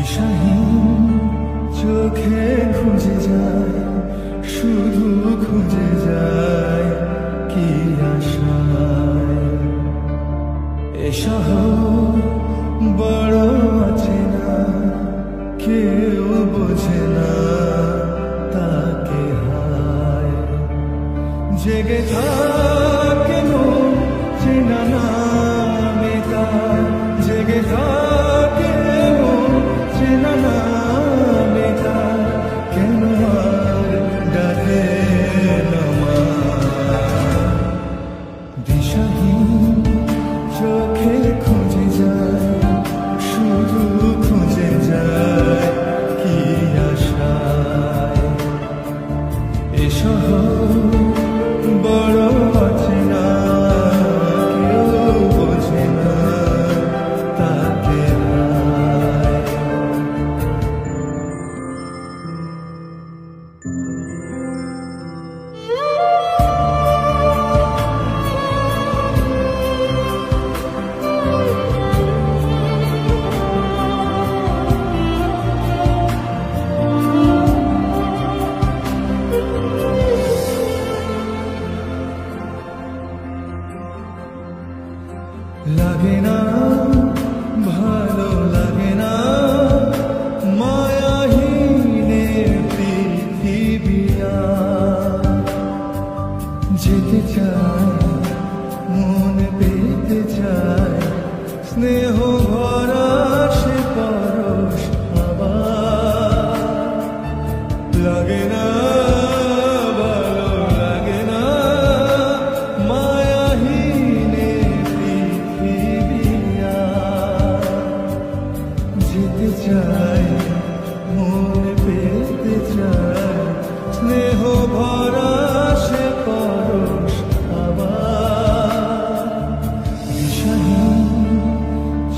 দিশাহীন চোখে খুঁজে যায়, শুধু খুঁজে যায় কি আশায়। এ শহর বড় অচেনা, কেউ বোঝে না তাকে হায়। জেগে থাকে মন চেনা নামে তার, জেগে থাকে মন চেনা নামে তার, কেন আর ডাকে না মা। দিশাহীন চোখে খুঁজে যায়, শুধু খুঁজে যায় কি আশায়। এ শহর বড় অচেনা, কেউ বোঝে না তাকে হায়। লাগে না ভালো লাগে না মায়াহীনে পৃথিবী আর। যেতে চায় মন পেতে চায়, স্নেহ ভরা সে পরশ আবার। লাগে না ভালো লাগে না মায়াহীনে পৃথিবী আর। যেতে চায় মন পেতে চায়, স্নেহ ভরা সে পরশ আবার। দিশাহীন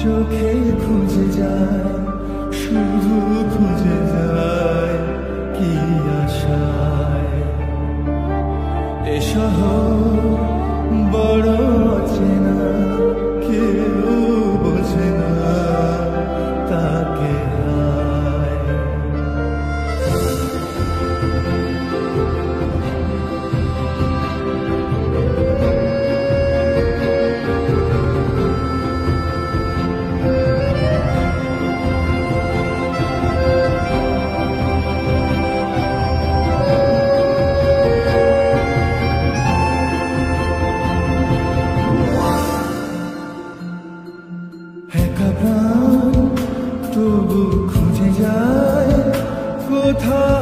চোখে খুঁজে যায়, শুধু খুঁজে যায় কি আশায়। এ শহর বড় অচেনা, কেউ বোঝে না তাকে হায়। একা প্রাণ তবু খুঁজে যায় কোথায়